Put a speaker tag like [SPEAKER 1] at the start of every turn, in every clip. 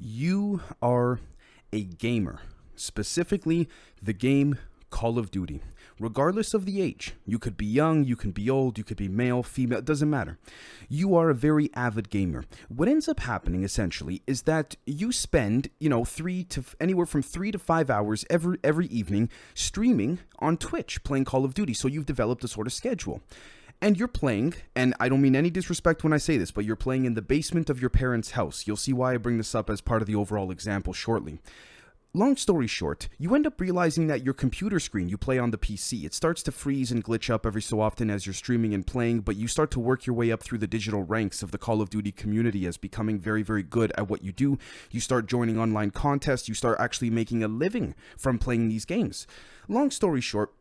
[SPEAKER 1] You are a gamer, specifically the game Call of Duty. Regardless of the age, you could be young, you can be old, you could be male, female, it doesn't matter. You are a very avid gamer. What ends up happening essentially is that you spend, anywhere from 3 to 5 hours every evening streaming on Twitch playing Call of Duty. So you've developed a sort of schedule. And you're playing, and I don't mean any disrespect when I say this, but you're playing in the basement of your parents' house. You'll see why I bring this up as part of the overall example shortly. Long story short, you end up realizing that your computer screen you play on the PC, it starts to freeze and glitch up every so often as you're streaming and playing, but you start to work your way up through the digital ranks of the Call of Duty community as becoming very, very good at what you do. You start joining online contests, you start actually making a living from playing these games. Long story short,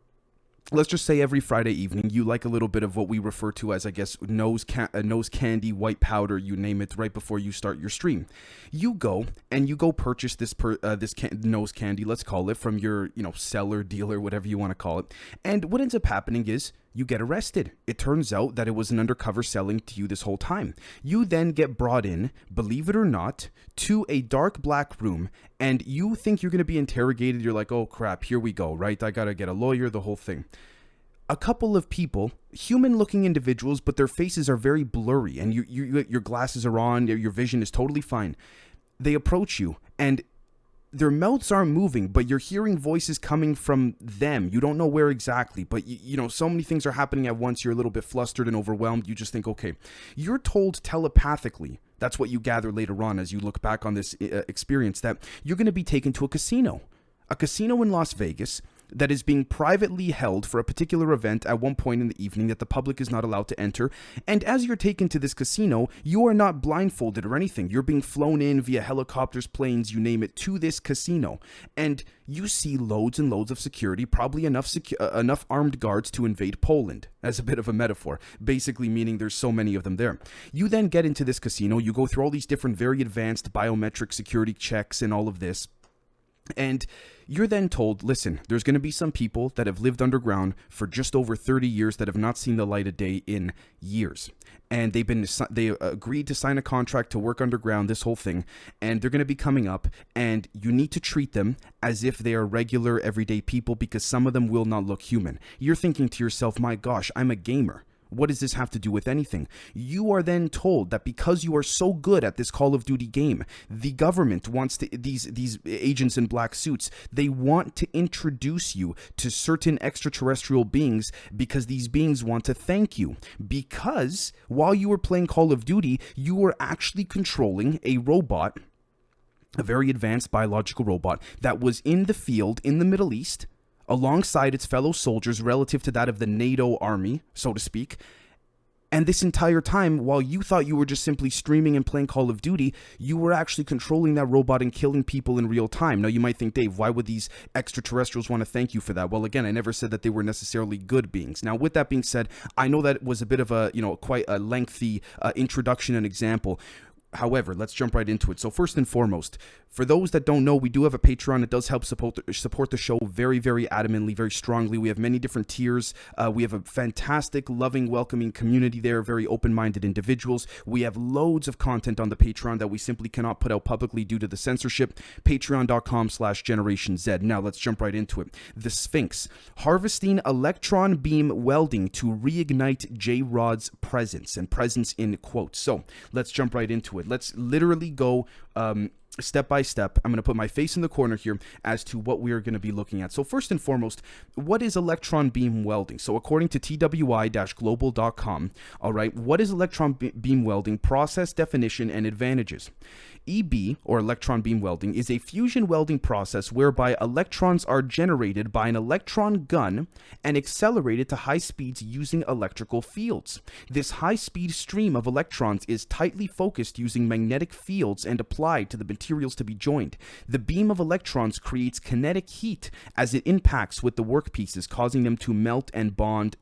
[SPEAKER 1] let's just say every Friday evening, you like a little bit of what we refer to as, I guess, nose candy, white powder, you name it, right before you start your stream. You go purchase this nose candy, let's call it, from your, seller, dealer, whatever you want to call it. And what ends up happening is you get arrested. It turns out that it was an undercover selling to you this whole time. You then get brought in, believe it or not, to a dark black room, and you think you're going to be interrogated. You're like, oh crap, here we go, right? I got to get a lawyer, the whole thing. A couple of people, human-looking individuals, but their faces are very blurry, and your glasses are on, your vision is totally fine. They approach you, and their mouths aren't moving, but you're hearing voices coming from them. You don't know where exactly, but so many things are happening at once. You're a little bit flustered and overwhelmed. You just think, okay, you're told telepathically. That's what you gather later on as you look back on this experience, that you're going to be taken to a casino in Las Vegas that is being privately held for a particular event at one point in the evening that the public is not allowed to enter. And as you're taken to this casino, you are not blindfolded or anything. You're being flown in via helicopters, planes, you name it, to this casino. And you see loads and loads of security, probably enough armed guards to invade Poland, as a bit of a metaphor, basically meaning there's so many of them there. You then get into this casino, you go through all these different very advanced biometric security checks and all of this. And you're then told, listen, there's going to be some people that have lived underground for just over 30 years that have not seen the light of day in years. And they agreed to sign a contract to work underground, this whole thing. And they're going to be coming up, and you need to treat them as if they are regular, everyday people, because some of them will not look human. You're thinking to yourself, my gosh, I'm a gamer. What does this have to do with anything? You are then told that because you are so good at this Call of Duty game, the government wants to, these agents in black suits, they want to introduce you to certain extraterrestrial beings because these beings want to thank you. Because while you were playing Call of Duty, you were actually controlling a robot, a very advanced biological robot that was in the field in the Middle East, alongside its fellow soldiers relative to that of the NATO army, so to speak. And this entire time, while you thought you were just simply streaming and playing Call of Duty, you were actually controlling that robot and killing people in real time. Now, you might think, Dave, why would these extraterrestrials want to thank you for that? Well, again, I never said that they were necessarily good beings. Now, with that being said, I know that was a bit of a, quite a lengthy introduction and example. However, let's jump right into it. So first and foremost, for those that don't know, we do have a Patreon. It does help support the show very, very adamantly, very strongly. We have many different tiers. We have a fantastic, loving, welcoming community there, very open-minded individuals. We have loads of content on the Patreon that we simply cannot put out publicly due to the censorship. Patreon.com/Generation Z. Now, let's jump right into it. The SPHINX, harvesting electron-beam welding to reignite J-Rod's presence, and presence in quotes. So, let's jump right into it. Let's literally go step by step. I'm going to put my face in the corner here as to what we are going to be looking at. So first and foremost, what is electron beam welding? So according to twi-global.com, all right, what is electron beam welding? Process, definition, and advantages. EB, or electron beam welding, is a fusion welding process whereby electrons are generated by an electron gun and accelerated to high speeds using electrical fields. This high-speed stream of electrons is tightly focused using magnetic fields and applied to the materials to be joined. The beam of electrons creates kinetic heat as it impacts with the workpieces, causing them to melt and bond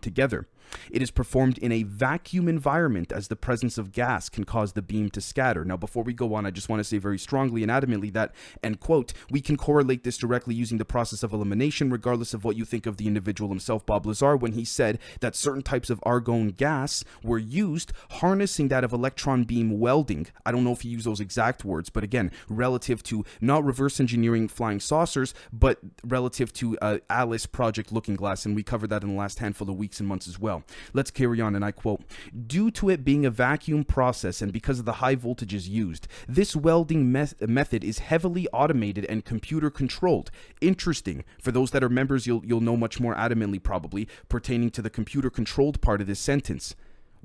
[SPEAKER 1] together. It is performed in a vacuum environment as the presence of gas can cause the beam to scatter. Now, before we go on, I just want to say very strongly and adamantly that, and quote, we can correlate this directly using the process of elimination, regardless of what you think of the individual himself, Bob Lazar, when he said that certain types of argon gas were used, harnessing that of electron beam welding. I don't know if he used those exact words, words, but again, relative to not reverse engineering flying saucers, but relative to Alice Project Looking Glass, and we covered that in the last handful of weeks and months as well. Let's carry on, and I quote, "Due to it being a vacuum process and because of the high voltages used, this welding method is heavily automated and computer controlled." Interesting. For those that are members, you'll know much more adamantly probably pertaining to the computer controlled part of this sentence.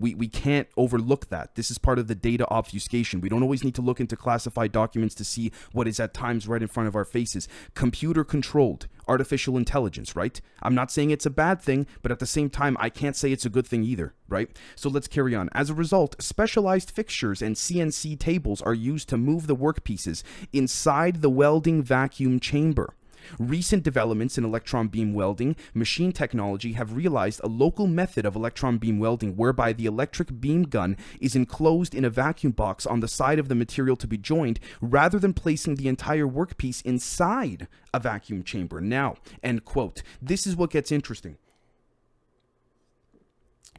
[SPEAKER 1] We can't overlook that. This is part of the data obfuscation. We don't always need to look into classified documents to see what is at times right in front of our faces. Computer controlled, artificial intelligence, right? I'm not saying it's a bad thing, but at the same time, I can't say it's a good thing either, right? So let's carry on. As a result, specialized fixtures and CNC tables are used to move the workpieces inside the welding vacuum chamber. Recent developments in electron beam welding machine technology have realized a local method of electron beam welding whereby the electric beam gun is enclosed in a vacuum box on the side of the material to be joined rather than placing the entire workpiece inside a vacuum chamber. Now, end quote. This is what gets interesting.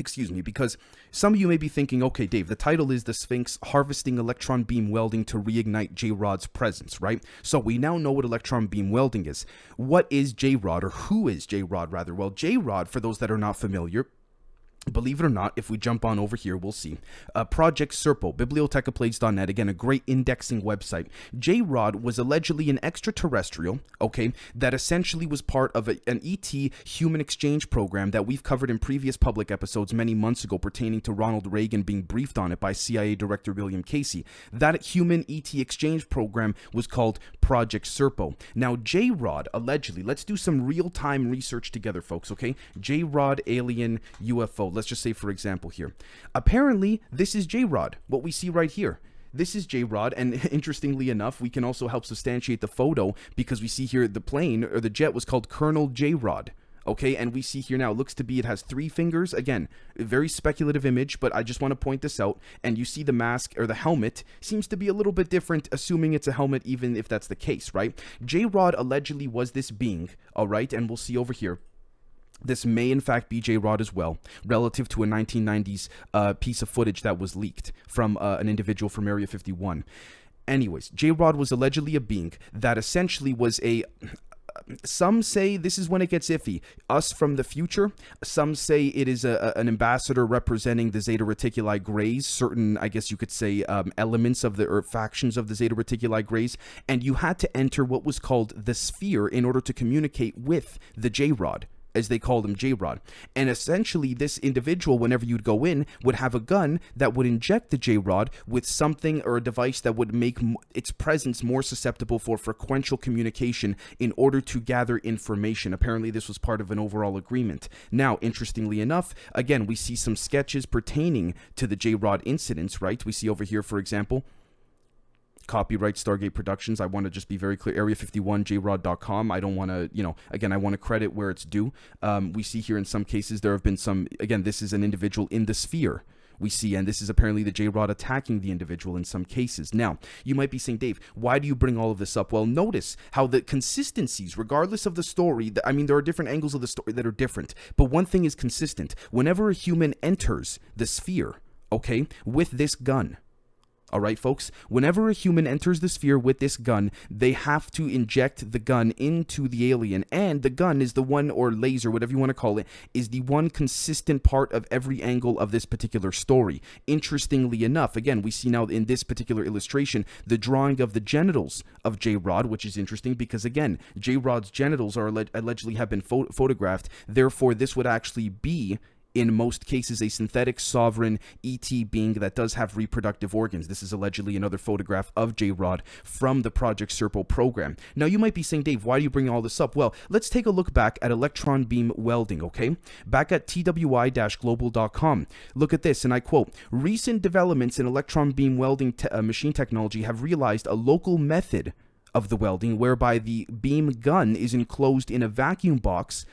[SPEAKER 1] Excuse me, because some of you may be thinking, okay, Dave, the title is the SPHINX Harvesting Electron Beam Welding to Reignite J-Rod's Presence, right? So we now know what electron beam welding is. What is J-Rod, or who is J-Rod rather? Well, J-Rod, for those that are not familiar, believe it or not, if we jump on over here, we'll see. Project Serpo, bibliotecaplates.net, again, a great indexing website. J-Rod was allegedly an extraterrestrial, okay, that essentially was part of an ET human exchange program that we've covered in previous public episodes many months ago pertaining to Ronald Reagan being briefed on it by CIA Director William Casey. That human ET exchange program was called Project Serpo. Now, J-Rod, allegedly, let's do some real-time research together, folks, okay? J-Rod alien UFO. Let's just say, for example, here. Apparently, this is J-Rod, what we see right here. This is J-Rod, and interestingly enough, we can also help substantiate the photo because we see here the plane, or the jet, was called Colonel J-Rod. Okay, and we see here now, it looks to be, it has 3 fingers. Again, a very speculative image, but I just want to point this out. And you see the mask, or the helmet, seems to be a little bit different, assuming it's a helmet, even if that's the case, right? J-Rod allegedly was this being, all right, and we'll see over here. This may, in fact, be J-Rod as well, relative to a 1990s piece of footage that was leaked from an individual from Area 51. Anyways, J-Rod was allegedly a being that essentially was a... Some say this is when it gets iffy. Us from the future. Some say it is an ambassador representing the Zeta Reticuli Greys, certain, I guess you could say, elements of the, or factions of the Zeta Reticuli Greys, and you had to enter what was called the sphere in order to communicate with the J-Rod, as they called him, J-Rod. And essentially, this individual, whenever you'd go in, would have a gun that would inject the J-Rod with something or a device that would make its presence more susceptible for frequential communication in order to gather information. Apparently, this was part of an overall agreement. Now, interestingly enough, again, we see some sketches pertaining to the J-Rod incidents, right? We see over here, for example, copyright Stargate Productions. I want to just be very clear. Area 51, jrod.com. I don't want to, again, I want to credit where it's due. We see here in some cases there have been some, again, this is an individual in the sphere. We see, and this is apparently the J-Rod attacking the individual in some cases. Now, you might be saying, Dave, why do you bring all of this up? Well, notice how the consistencies, regardless of the story, I mean, there are different angles of the story that are different, but one thing is consistent. Whenever a human enters the sphere, okay, with this gun, all right, folks, whenever a human enters the sphere with this gun, they have to inject the gun into the alien. And the gun is the one, or laser, whatever you want to call it, is the one consistent part of every angle of this particular story. Interestingly enough, again, we see now in this particular illustration, the drawing of the genitals of J-Rod, which is interesting because, again, J-Rod's genitals are allegedly have been photographed. Therefore, this would actually be, in most cases, a synthetic sovereign ET being that does have reproductive organs. This is allegedly another photograph of J-Rod from the Project Serpo program. Now, you might be saying, Dave, why do you bring all this up? Well, let's take a look back at electron beam welding, okay? Back at twi-global.com. Look at this, and I quote, "Recent developments in electron beam welding machine technology have realized a local method of the welding whereby the beam gun is enclosed in a vacuum box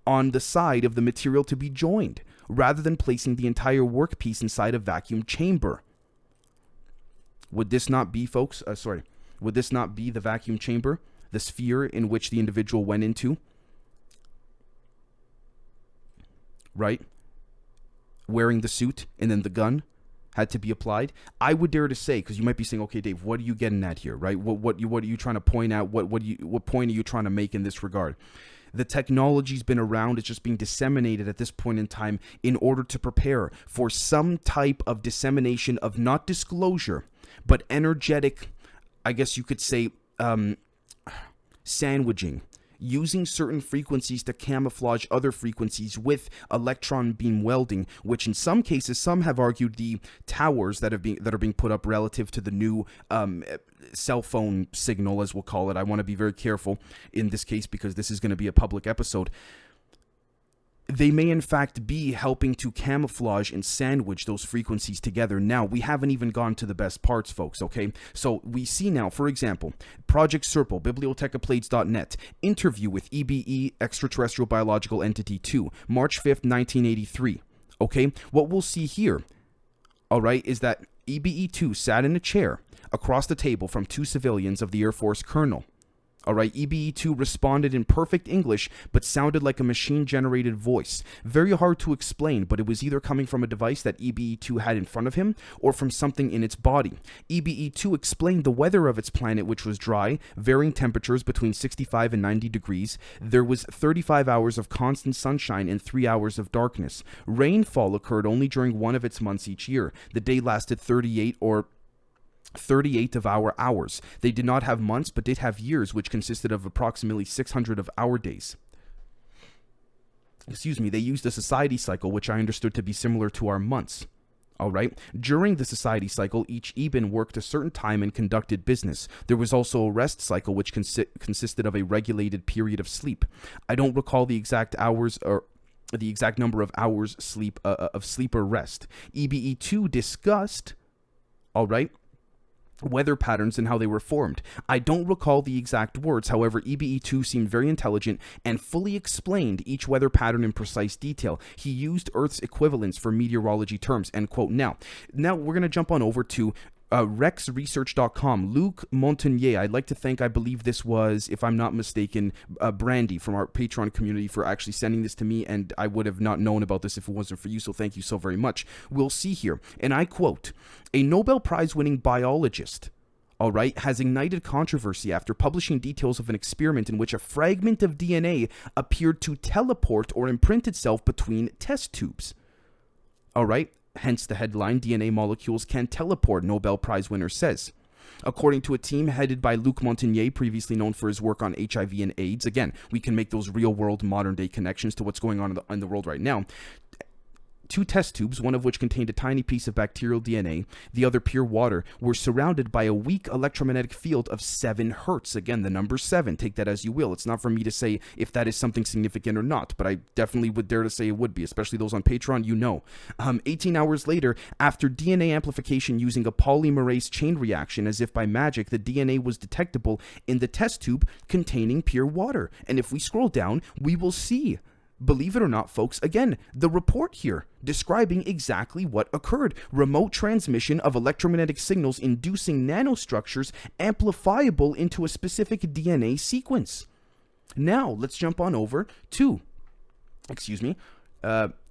[SPEAKER 1] on the side of the material to be joined, rather than placing the entire workpiece inside a vacuum chamber." Would this not be, folks, would this not be the vacuum chamber, the sphere in which the individual went into? Right? Wearing the suit and then the gun, had to be applied, I would dare to say, because you might be saying, okay, Dave, what are you getting at here, right? What are you trying to point out? What point are you trying to make in this regard? The technology's been around. It's just being disseminated at this point in time in order to prepare for some type of dissemination of not disclosure, but energetic, I guess you could say, sandwiching, using certain frequencies to camouflage other frequencies with electron beam welding, which in some cases, some have argued the towers that are being put up relative to the new cell phone signal, as we'll call it. I want to be very careful in this case because this is going to be a public episode. They may in fact be helping to camouflage and sandwich those frequencies together. Now, we haven't even gone to the best parts, folks, okay? So we see now, for example, Project Serpal, bibliotecaplades.net, interview with EBE, Extraterrestrial Biological Entity 2, March 5th, 1983, okay? What we'll see here, all right, is that EBE2 sat in a chair across the table from two civilians of the Air Force colonel. All right, EBE2 responded in perfect English, but sounded like a machine-generated voice. Very hard to explain, but it was either coming from a device that EBE2 had in front of him, or from something in its body. EBE2 explained the weather of its planet, which was dry, varying temperatures between 65 and 90 degrees. There was 35 hours of constant sunshine and 3 hours of darkness. Rainfall occurred only during one of its months each year. The day lasted 38 of our hours. They did not have months, but did have years, which consisted of approximately 600 of our days. Excuse me, they used a society cycle, which I understood to be similar to our months. All right. During the society cycle, each Eben worked a certain time and conducted business. There was also a rest cycle, which consisted of a regulated period of sleep. I don't recall the exact hours or the exact number of hours sleep or rest. EBE2 discussed, all right, weather patterns and how they were formed. I don't recall the exact words, however, EBE2 seemed very intelligent and fully explained each weather pattern in precise detail. He used Earth's equivalents for meteorology terms, end quote. Now we're going to jump on over to rexresearch.com. Luc Montagnier, I'd like to thank, I believe this was, if I'm not mistaken, Brandy from our Patreon community for actually sending this to me, and I would have not known about this if it wasn't for you, so thank you so very much. We'll see here, and I quote, a Nobel Prize-winning biologist, all right, has ignited controversy after publishing details of an experiment in which a fragment of DNA appeared to teleport or imprint itself between test tubes. All right, hence the headline, DNA molecules can teleport, Nobel Prize winner says. According to a team headed by Luc Montagnier, previously known for his work on HIV and AIDS, again, we can make those real-world, modern-day connections to what's going on in the world right now. Two test tubes, one of which contained a tiny piece of bacterial DNA, the other pure water, were surrounded by a weak electromagnetic field of 7 hertz. Again, the number 7, take that as you will. It's not for me to say if that is something significant or not, but I definitely would dare to say it would be, especially those on Patreon, you know. 18 hours later, after DNA amplification using a polymerase chain reaction, as if by magic, the DNA was detectable in the test tube containing pure water. And if we scroll down, we will see, believe it or not, folks, again, the report here describing exactly what occurred. Remote transmission of electromagnetic signals inducing nanostructures amplifiable into a specific DNA sequence. Now, let's jump on over to,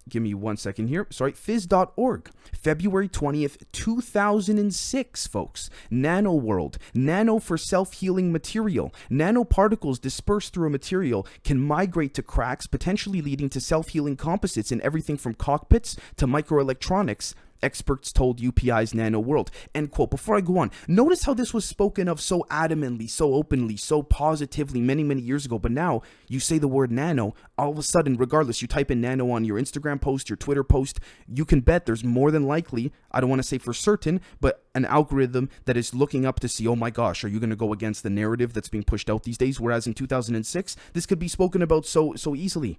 [SPEAKER 1] give me 1 second here. Sorry, phys.org. February 20th, 2006, folks. Nano world. Nano for self-healing material. Nanoparticles dispersed through a material can migrate to cracks, potentially leading to self-healing composites in everything from cockpits to microelectronics, experts told UPI's Nano World. End quote. Before I go on, notice how this was spoken of so adamantly, so openly, so positively many, many years ago. But now you say the word nano, all of a sudden, regardless, you type in nano on your Instagram post, your Twitter post, you can bet there's more than likely, I don't want to say for certain, but an algorithm that is looking up to see, oh my gosh, are you going to go against the narrative that's being pushed out these days? Whereas in 2006, this could be spoken about so easily.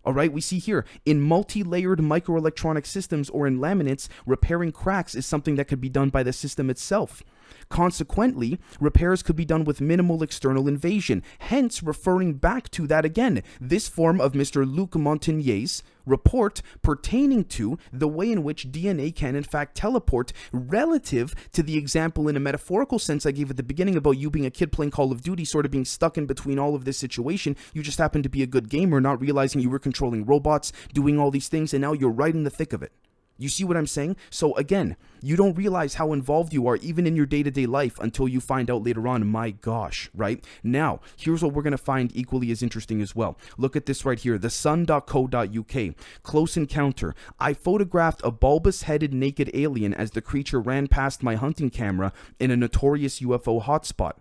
[SPEAKER 1] All right, we see here, in multi-layered microelectronic systems or in laminates, repairing cracks is something that could be done by the system itself. Consequently, repairs could be done with minimal external invasion, hence referring back to that again, this form of Mr. Luc Montagnier's report pertaining to the way in which DNA can in fact teleport relative to the example in a metaphorical sense I gave at the beginning about you being a kid playing Call of Duty, sort of being stuck in between all of this situation. You just happened to be a good gamer, not realizing you were controlling robots, doing all these things, and now you're right in the thick of it. You see what I'm saying? So again, you don't realize how involved you are even in your day-to-day life until you find out later on, my gosh, right? Now, here's what we're going to find equally as interesting as well. Look at this right here, thesun.co.uk. Close encounter. I photographed a bulbous-headed naked alien as the creature ran past my hunting camera in a notorious UFO hotspot.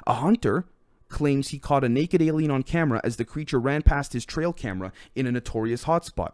[SPEAKER 1] A hunter claims he caught a naked alien on camera as the creature ran past his trail camera in a notorious hotspot.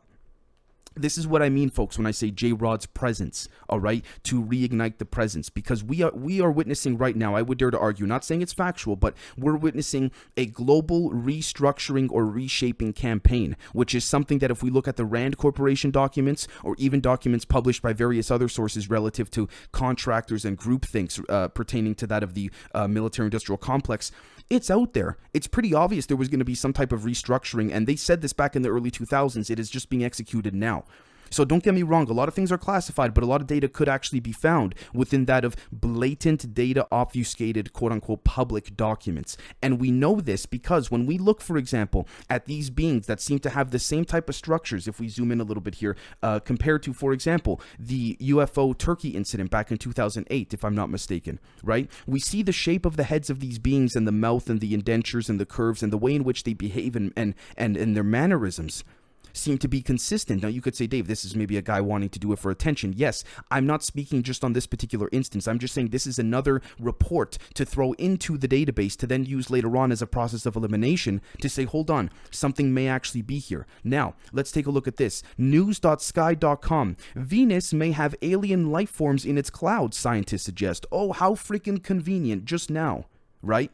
[SPEAKER 1] This is what I mean, folks, when I say J-Rod's presence, all right, to reignite the presence, because we are witnessing right now, I would dare to argue, not saying it's factual, but we're witnessing a global restructuring or reshaping campaign, which is something that if we look at the Rand Corporation documents, or even documents published by various other sources relative to contractors and groupthinks pertaining to that of the military-industrial complex, it's out there. It's pretty obvious there was going to be some type of restructuring, and they said this back in the early 2000s. It is just being executed now. So don't get me wrong, a lot of things are classified, but a lot of data could actually be found within that of blatant data obfuscated, quote-unquote, public documents. And we know this because when we look, for example, at these beings that seem to have the same type of structures, if we zoom in a little bit here, compared to, for example, the UFO Turkey incident back in 2008, if I'm not mistaken, right? We see the shape of the heads of these beings and the mouth and the indentures and the curves and the way in which they behave and their mannerisms seem to be consistent. Now, you could say, Dave, this is maybe a guy wanting to do it for attention. Yes, I'm not speaking just on this particular instance. I'm just saying this is another report to throw into the database to then use later on as a process of elimination to say, hold on, something may actually be here. Now, let's take a look at this. News.sky.com. Venus may have alien life forms in its clouds, scientists suggest. Oh, how freaking convenient just now, right?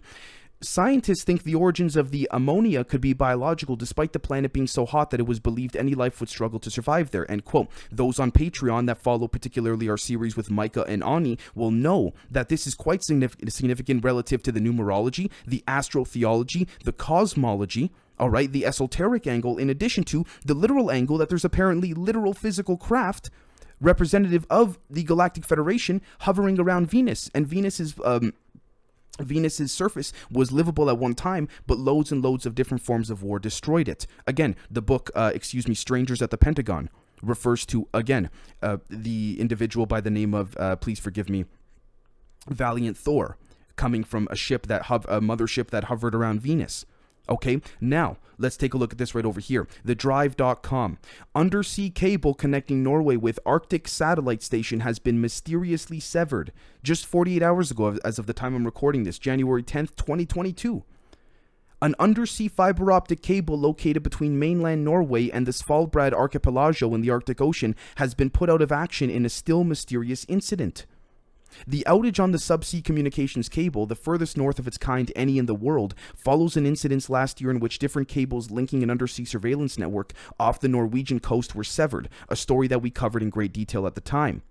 [SPEAKER 1] Scientists think the origins of the ammonia could be biological despite the planet being so hot that it was believed any life would struggle to survive there. And quote, those on Patreon that follow particularly our series with Micah and Ani will know that this is quite significant relative to the numerology, the astrotheology, the cosmology, all right, the esoteric angle, in addition to the literal angle that there's apparently literal physical craft representative of the Galactic Federation hovering around Venus. And Venus's surface was livable at one time, but loads and loads of different forms of war destroyed it. Again, the book, Strangers at the Pentagon, refers to, again, the individual by the name of, please forgive me, Valiant Thor, coming from a ship that a mothership that hovered around Venus. Okay, now let's take a look at this right over here. TheDrive.com. Undersea cable connecting Norway with Arctic satellite station has been mysteriously severed just 48 hours ago, as of the time I'm recording this, January 10th, 2022. An undersea fiber optic cable located between mainland Norway and the Svalbard archipelago in the Arctic Ocean has been put out of action in a still mysterious incident. The outage on the subsea communications cable, the furthest north of its kind any in the world, follows an incident last year in which different cables linking an undersea surveillance network off the Norwegian coast were severed, a story that we covered in great detail at the time.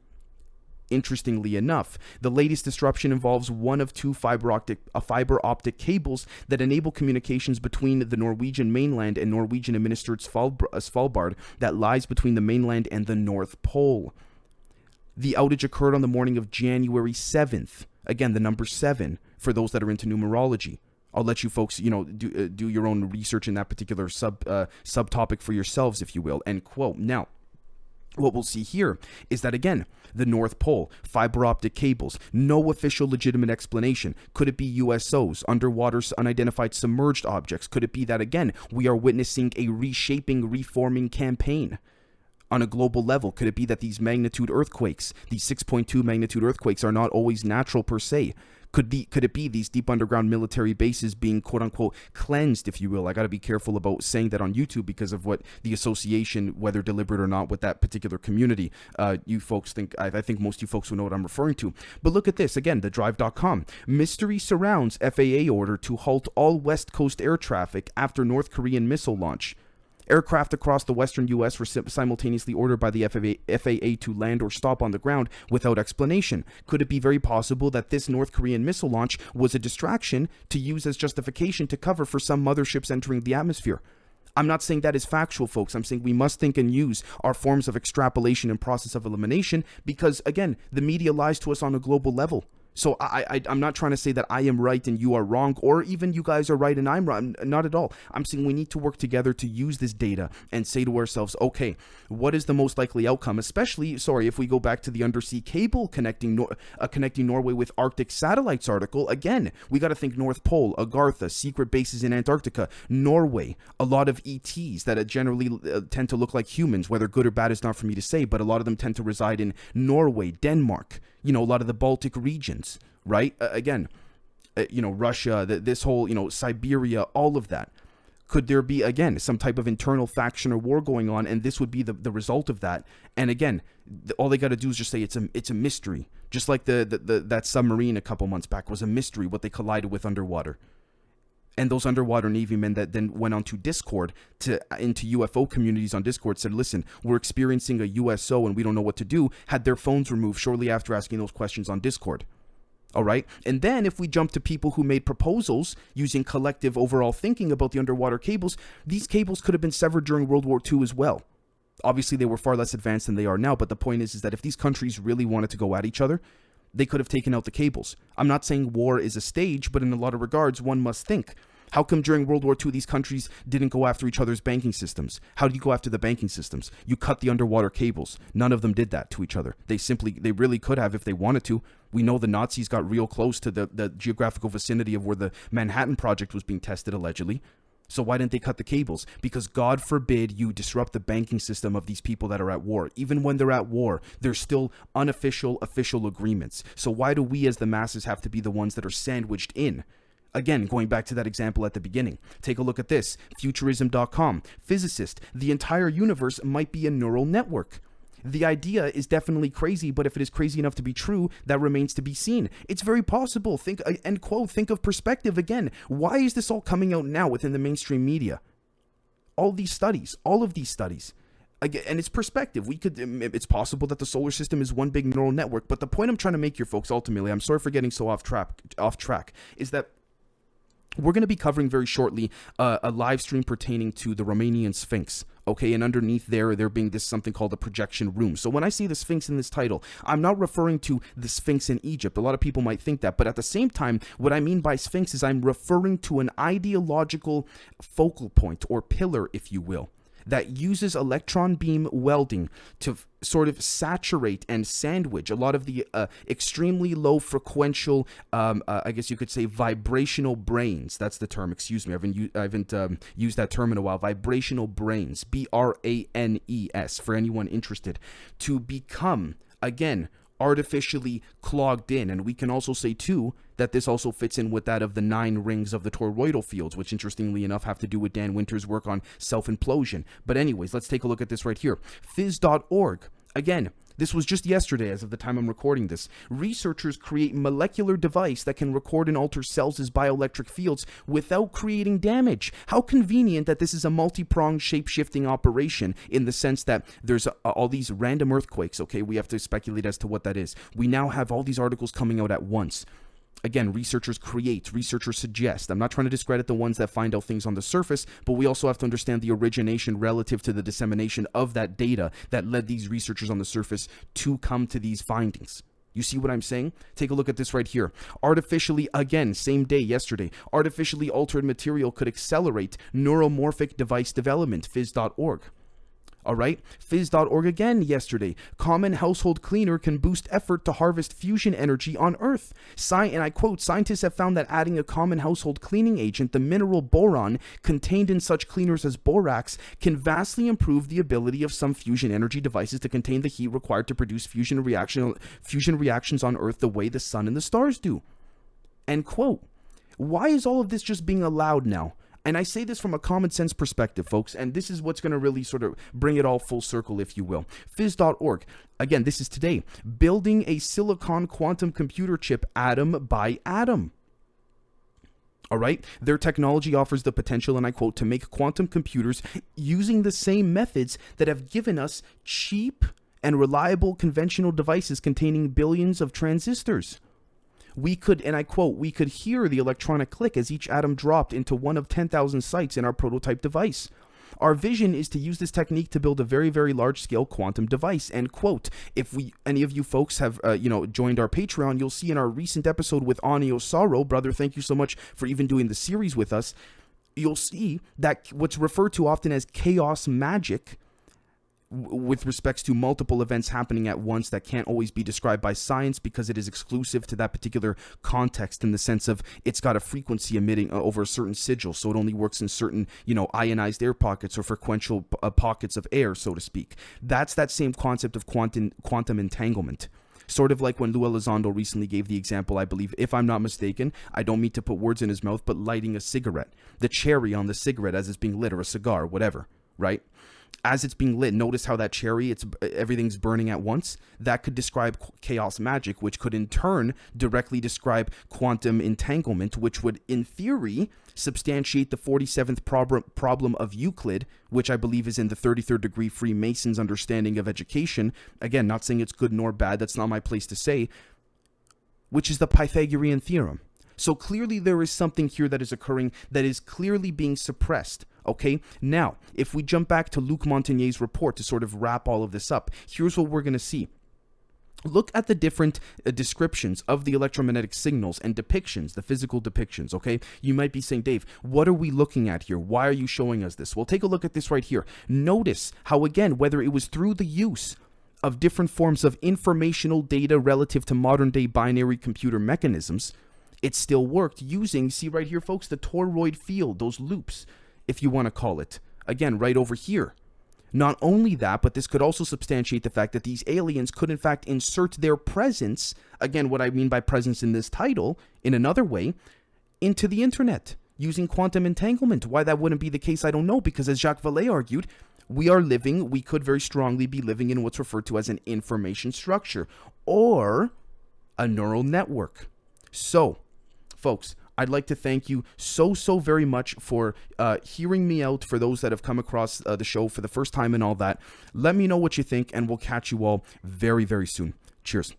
[SPEAKER 1] Interestingly enough, the latest disruption involves one of two fiber optic cables that enable communications between the Norwegian mainland and Norwegian-administered Svalbard that lies between the mainland and the North Pole. The outage occurred on the morning of January 7th. Again, the number 7 for those that are into numerology. I'll let you folks, do your own research in that particular subtopic for yourselves, if you will. End quote. Now, what we'll see here is that, again, the North Pole, fiber optic cables, no official legitimate explanation. Could it be USOs, underwater unidentified submerged objects? Could it be that, again, we are witnessing a reshaping, reforming campaign on a global level? Could it be that these magnitude earthquakes, these 6.2 magnitude earthquakes, are not always natural per se? Could it be these deep underground military bases being quote unquote cleansed, if you will? I got to be careful about saying that on YouTube because of what the association, whether deliberate or not, with that particular community. You folks think, I think most of you folks will know what I'm referring to. But look at this again, TheDrive.com. Mystery surrounds FAA order to halt all West Coast air traffic after North Korean missile launch. Aircraft across the western U.S. were simultaneously ordered by the FAA to land or stop on the ground without explanation. Could it be very possible that this North Korean missile launch was a distraction to use as justification to cover for some motherships entering the atmosphere? I'm not saying that is factual, folks. I'm saying we must think and use our forms of extrapolation and process of elimination because, again, the media lies to us on a global level. So I'm not trying to say that I am right and you are wrong, or even you guys are right and I'm wrong. Not at all. I'm saying we need to work together to use this data and say to ourselves, okay, what is the most likely outcome? Especially, if we go back to the undersea cable connecting Norway with Arctic satellites article, again, we got to think North Pole, Agartha, secret bases in Antarctica, Norway, a lot of ETs that generally tend to look like humans, whether good or bad is not for me to say, but a lot of them tend to reside in Norway, Denmark, a lot of the Baltic regions, right? Russia, this whole, Siberia, all of that. Could there be, again, some type of internal faction or war going on, and this would be the result of that? And again, all they got to do is just say it's a mystery. Just like that submarine a couple months back was a mystery, what they collided with underwater. And those underwater Navy men that then went onto Discord into UFO communities on Discord said, listen, we're experiencing a USO and we don't know what to do, had their phones removed shortly after asking those questions on Discord. All right. And then if we jump to people who made proposals using collective overall thinking about the underwater cables, these cables could have been severed during World War II as well. Obviously, they were far less advanced than they are now. But the point is that if these countries really wanted to go at each other, they could have taken out the cables. I'm not saying war is a stage, but in a lot of regards, one must think. How come during World War II, these countries didn't go after each other's banking systems? How do you go after the banking systems? You cut the underwater cables. None of them did that to each other. They really could have if they wanted to. We know the Nazis got real close to the geographical vicinity of where the Manhattan Project was being tested, allegedly. So why didn't they cut the cables? Because God forbid you disrupt the banking system of these people that are at war. Even when they're at war, there's still unofficial, official agreements. So why do we as the masses have to be the ones that are sandwiched in? Again, going back to that example at the beginning, take a look at this. Futurism.com. Physicist, the entire universe might be a neural network. The idea is definitely crazy, but if it is crazy enough to be true, that remains to be seen. It's very possible. Think of perspective again. Why is this all coming out now within the mainstream media? All of these studies. Again, and it's perspective. It's possible that the solar system is one big neural network, but the point I'm trying to make here, folks, ultimately, I'm sorry for getting so off track, is that we're going to be covering very shortly a live stream pertaining to the Romanian SPHINX. Okay, and underneath there being this something called a projection room. So when I see the SPHINX in this title, I'm not referring to the SPHINX in Egypt. A lot of people might think that, but at the same time, what I mean by SPHINX is I'm referring to an ideological focal point or pillar, if you will, that uses electron beam welding to sort of saturate and sandwich a lot of the extremely low frequential, I guess you could say vibrational brains. That's the term, excuse me. I haven't used that term in a while. Vibrational brains, BRANES, for anyone interested, to become, again, artificially clogged in. And we can also say, too, that this also fits in with that of the 9 rings of the toroidal fields, which interestingly enough have to do with Dan Winter's work on self-implosion. But anyways, let's take a look at this right here. Phys.org. Again, this was just yesterday as of the time I'm recording this. Researchers create molecular device that can record and alter cells' bioelectric fields without creating damage. How convenient that this is a multi-pronged shape-shifting operation in the sense that there's all these random earthquakes, okay? We have to speculate as to what that is. We now have all these articles coming out at once. Again, researchers create, researchers suggest. I'm not trying to discredit the ones that find out things on the surface, but we also have to understand the origination relative to the dissemination of that data that led these researchers on the surface to come to these findings. You see what I'm saying? Take a look at this right here. Artificially, again, same day, yesterday, artificially altered material could accelerate neuromorphic device development, phys.org. All right, Phys.org again yesterday. Common household cleaner can boost effort to harvest fusion energy on Earth. And I quote, scientists have found that adding a common household cleaning agent, the mineral boron, contained in such cleaners as borax, can vastly improve the ability of some fusion energy devices to contain the heat required to produce fusion reactions on Earth the way the sun and the stars do. End quote. Why is all of this just being allowed now? And I say this from a common sense perspective, folks, and this is what's going to really sort of bring it all full circle, if you will. Phys.org, again, this is today, building a silicon quantum computer chip atom by atom. All right, their technology offers the potential, and I quote, to make quantum computers using the same methods that have given us cheap and reliable conventional devices containing billions of transistors. We could, and I quote, we could hear the electronic click as each atom dropped into one of 10,000 sites in our prototype device. Our vision is to use this technique to build a very, very large-scale quantum device, end quote. If any of you folks have, joined our Patreon, you'll see in our recent episode with Anio Sorrow, brother, thank you so much for even doing the series with us, you'll see that what's referred to often as chaos magic, with respects to multiple events happening at once that can't always be described by science because it is exclusive to that particular context, in the sense of it's got a frequency emitting over a certain sigil, so it only works in certain, ionized air pockets or frequential pockets of air, so to speak. That's that same concept of quantum entanglement. Sort of like when Lou Elizondo recently gave the example, I believe, if I'm not mistaken, I don't mean to put words in his mouth, but lighting a cigarette. The cherry on the cigarette as it's being lit, or a cigar, whatever, right? As it's being lit, notice how that cherry, everything's burning at once. That could describe chaos magic, which could in turn directly describe quantum entanglement, which would, in theory, substantiate the 47th problem of Euclid, which I believe is in the 33rd degree Freemason's understanding of education. Again, not saying it's good nor bad, that's not my place to say, which is the Pythagorean theorem. So clearly there is something here that is occurring that is clearly being suppressed. Okay, now, if we jump back to Luc Montagnier's report to sort of wrap all of this up, here's what we're going to see. Look at the different descriptions of the electromagnetic signals and depictions, the physical depictions, okay? You might be saying, Dave, what are we looking at here? Why are you showing us this? Well, take a look at this right here. Notice how, again, whether it was through the use of different forms of informational data relative to modern-day binary computer mechanisms, it still worked using, see right here, folks, the toroid field, those loops, if you want to call it. Again, right over here. Not only that, but this could also substantiate the fact that these aliens could in fact insert their presence, again, what I mean by presence in this title, in another way, into the internet, using quantum entanglement. Why that wouldn't be the case, I don't know, because as Jacques Vallée argued, we could very strongly be living in what's referred to as an information structure, or a neural network. So, folks, I'd like to thank you so very much for hearing me out, for those that have come across the show for the first time and all that. Let me know what you think, and we'll catch you all very, very soon. Cheers.